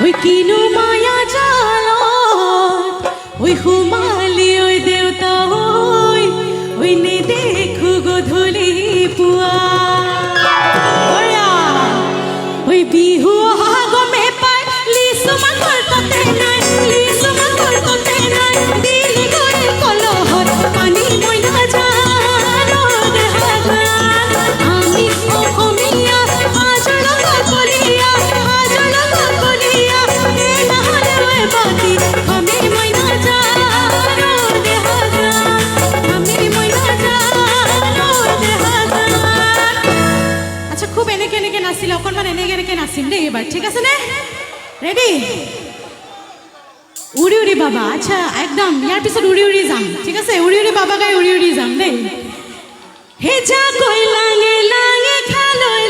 ওই কিনো মায়া জালত ওই সোমালি ওই দেউতা ওই নেদেখো গধূলি পুৱা ওই বিহু অহা গমে পাই লিচু মাকৰ কতে নাই লিচু মাকৰ কতে নাই দিলি গৈ কলহত পানী মই নাজানো দেহাগান আমি অসমীয়া সাজৰ লগত কলীয়া এই নহ'লেও এবাতি আমি মই নাজানো দেহাগান আমি মই নাজানো দেহাগান আচ্ছা খুব এনেকে এনেকে নাছিলে অকণমান এনেকে এনেকে নাচিম দেই এবাৰ ঠিক আছে নে ৰেডি উৰি উৰি বাবা আচ্ছা একদম ইয়াৰ পিছত উৰি উৰি যাম ঠিক আছে উৰি উৰি বাবা গাই উৰি উৰি যাম দেই হে যা কৈ লাঙে লাঙে খালৈ